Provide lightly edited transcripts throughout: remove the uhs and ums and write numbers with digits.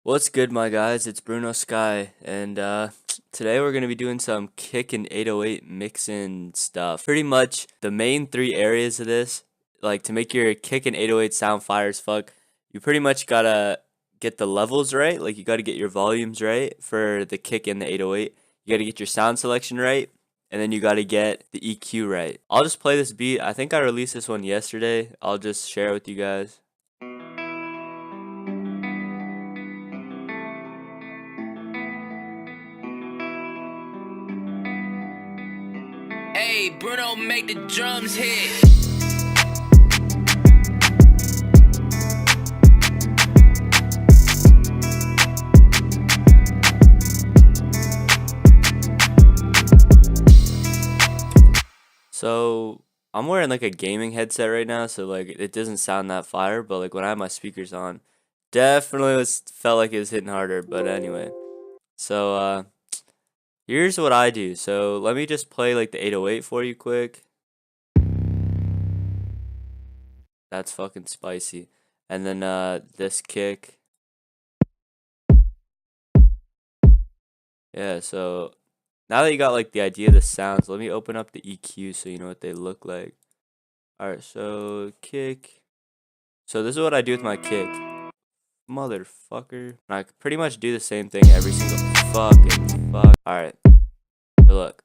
What's good, my guys? It's Bruno Sky, and today we're gonna be doing some kick and 808 mixing stuff. Pretty much the main three areas of this, like to make your kick and 808 sound fire as fuck, you pretty much gotta get the levels right. Like you gotta get your volumes right for the kick and the 808. You gotta get your sound selection right, and then you gotta get the EQ right. I'll just play this beat. I think I released this one yesterday. I'll just share it with you guys. Hey, Bruno, make the drums hit. So I'm wearing like a gaming headset right now, so like it doesn't sound that fire, but like when I have my speakers on, definitely felt like it was hitting harder. But anyway, so here's what I do. So let me just play like the 808 for you quick. That's fucking spicy. And then this kick. Yeah, so now that you got like the idea of the sounds, let me open up the EQ so you know what they look like. Alright, so kick. So this is what I do with my kick. Motherfucker. I pretty much do the same thing every single fucking fuck. Alright. So look.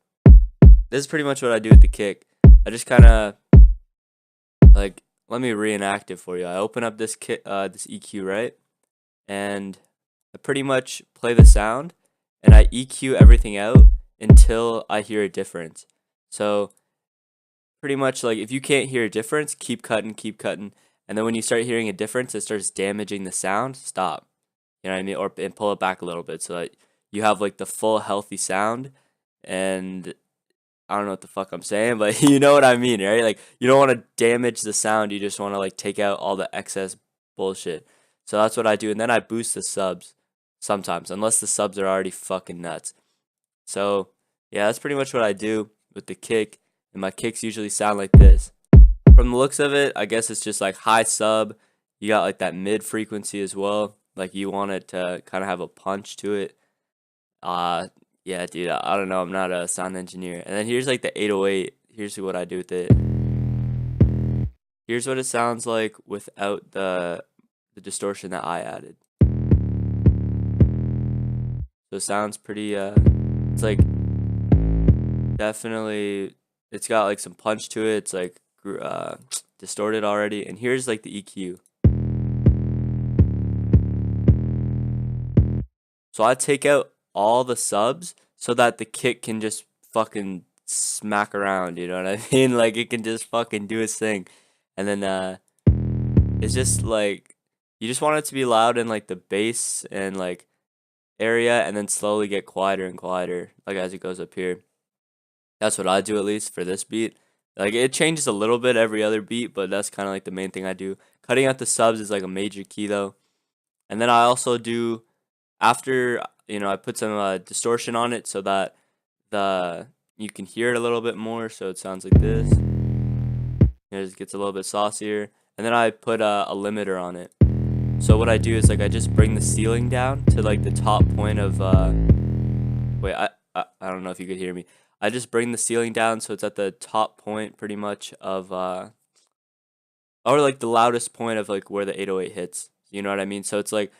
This is pretty much what I do with the kick. I just kinda like let me reenact it for you. I open up this this EQ, right? And I pretty much play the sound and I EQ everything out until I hear a difference. So pretty much like if you can't hear a difference, keep cutting, and then when you start hearing a difference, it starts damaging the sound. Stop. You know what I mean? And pull it back a little bit so that you have like the full healthy sound. And I don't know what the fuck I'm saying, but you know what I mean, right? Like you don't want to damage the sound. You just want to like take out all the excess bullshit. So that's what I do, and then I boost the subs sometimes, unless the subs are already fucking nuts. So yeah, that's pretty much what I do with the kick, and my kicks usually sound like this. From the looks of it, I guess it's just like high sub. You got like that mid frequency as well. Like you want it to kind of have a punch to it. Uh yeah, dude, I don't know. I'm not a sound engineer. And then here's like the 808. Here's what I do with it. Here's what it sounds like without the distortion that I added. So it sounds pretty it's like definitely it's got like some punch to it. It's like distorted already. And here's like the EQ. So I take out all the subs so that the kick can just fucking smack around, you know what I mean? Like it can just fucking do its thing. And then it's just like you just want it to be loud in like the bass and like area, and then slowly get quieter and quieter like as it goes up here. That's what I do, at least for this beat. Like it changes a little bit every other beat, but that's kind of like the main thing I do. Cutting out the subs is like a major key though. And then I also do, after I put some distortion on it so that the you can hear it a little bit more, so it sounds like this. It just gets a little bit saucier. And then I put a limiter on it. So what I do is like I just bring the ceiling down to like the top point of wait, I don't know if you could hear me. I just bring the ceiling down so it's at the top point pretty much of or like the loudest point of like where the 808 hits. You know what I mean? So it's like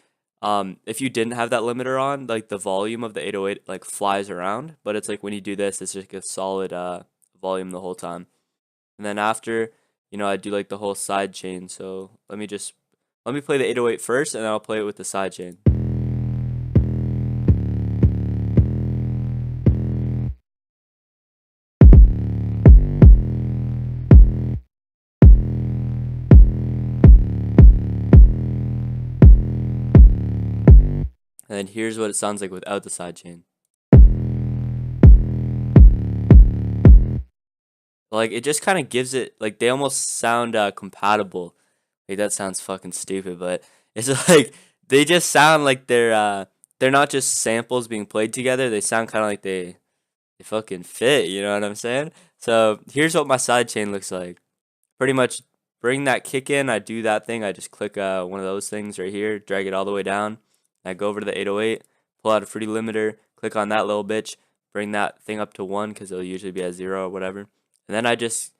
if you didn't have that limiter on, like the volume of the 808 like flies around, but it's like when you do this, it's just like a solid volume the whole time. And then after, I do like the whole side chain. So let me play the 808 first, and then I'll play it with the side chain. And then here's what it sounds like without the side chain. Like it just kind of gives it like they almost sound compatible. Like that sounds fucking stupid, but it's like they just sound like they're not just samples being played together. They sound kind of like they fucking fit. You know what I'm saying? So here's what my side chain looks like. Pretty much bring that kick in. I do that thing. I just click one of those things right here, drag it all the way down, I go over to the 808, pull out a Fruity Limiter, click on that little bitch, bring that thing up to 1 because it'll usually be at 0 or whatever. And then I just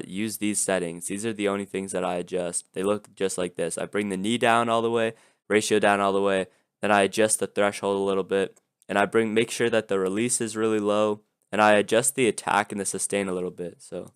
use these settings. These are the only things that I adjust. They look just like this. I bring the knee down all the way, ratio down all the way, then I adjust the threshold a little bit, and I make sure that the release is really low, and I adjust the attack and the sustain a little bit. So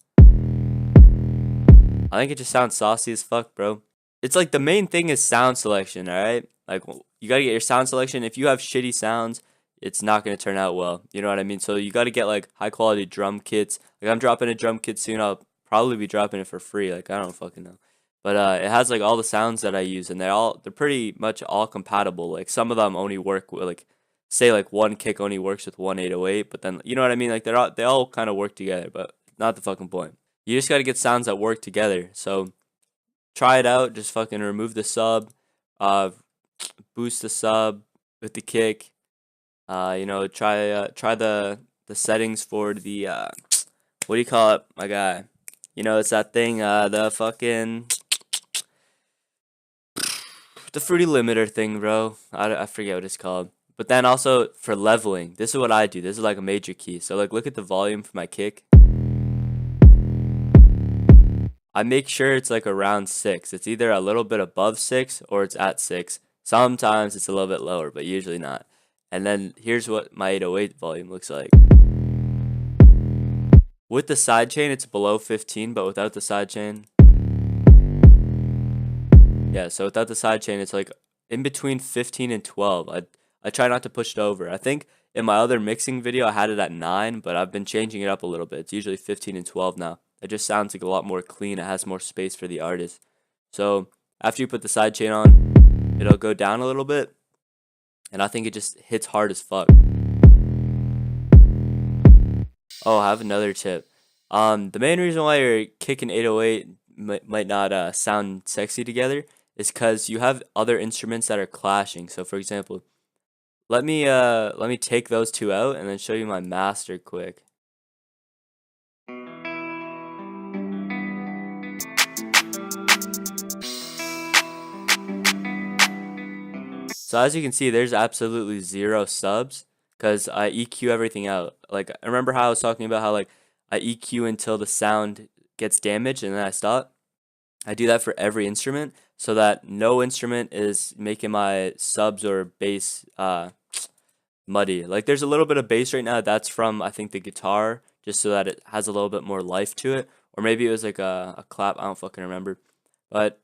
I think it just sounds saucy as fuck, bro. It's like the main thing is sound selection, alright? Like, you gotta get your sound selection. If you have shitty sounds, it's not gonna turn out well. You know what I mean? So you gotta get like high quality drum kits. Like, I'm dropping a drum kit soon. I'll probably be dropping it for free. Like, I don't fucking know. But it has like all the sounds that I use, and they're pretty much all compatible. Like, some of them only work with like, say like one kick only works with one 808, but then you know what I mean? Like, they all kind of work together, but not the fucking point. You just gotta get sounds that work together. So try it out. Just fucking remove the sub, boost the sub with the kick. You know, try the settings for the what do you call it, my guy? You know, it's that thing, the fucking the Fruity Limiter thing, bro. I forget what it's called. But then also for leveling, this is what I do. This is like a major key. So like, look at the volume for my kick. I make sure it's like around 6. It's either a little bit above 6 or it's at 6. Sometimes it's a little bit lower, but usually not. And then here's what my 808 volume looks like. With the sidechain, it's below 15, but without the sidechain, yeah, so without the sidechain, it's like in between 15 and 12. I try not to push it over. I think in my other mixing video, I had it at 9, but I've been changing it up a little bit. It's usually 15 and 12 now. It just sounds like a lot more clean. It has more space for the artist. So after you put the sidechain on, it'll go down a little bit, and I think it just hits hard as fuck. Oh, I have another tip. The main reason why your kick and 808 might not sound sexy together is because you have other instruments that are clashing. So for example, let me take those two out and then show you my master quick. So as you can see, there's absolutely 0 subs because I EQ everything out. Like, remember how I was talking about how like I EQ until the sound gets damaged and then I stop? I do that for every instrument so that no instrument is making my subs or bass muddy. Like, there's a little bit of bass right now. That's from, I think, the guitar, just so that it has a little bit more life to it. Or maybe it was like a clap. I don't fucking remember. But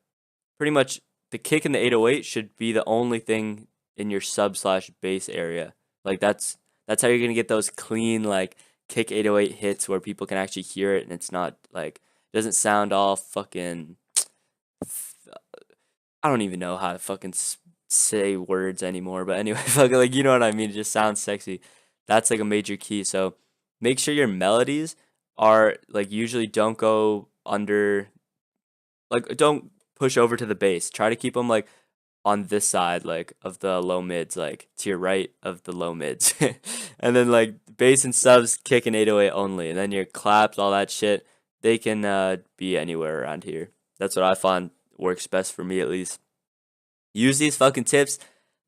pretty much the kick and the 808 should be the only thing in your sub slash bass area. Like, that's how you're gonna get those clean like kick 808 hits where people can actually hear it and it's not like, it doesn't sound all fucking, I don't even know how to fucking say words anymore, but anyway, fucking, like, you know what I mean? It just sounds sexy. That's like a major key. So make sure your melodies are like, usually don't go under, like, don't push over to the bass. Try to keep them like on this side, like, of the low mids, like to your right of the low mids. And then like bass and subs, kick and 808 only. And then your claps, all that shit, they can be anywhere around here. That's what I find works best for me, at least. Use these fucking tips.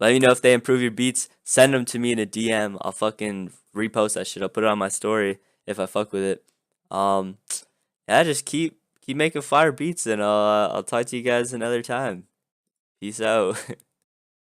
Let me know if they improve your beats. Send them to me in a DM. I'll fucking repost that shit. I'll put it on my story if I fuck with it. Yeah, just keep making fire beats, and I'll talk to you guys another time. Peace out.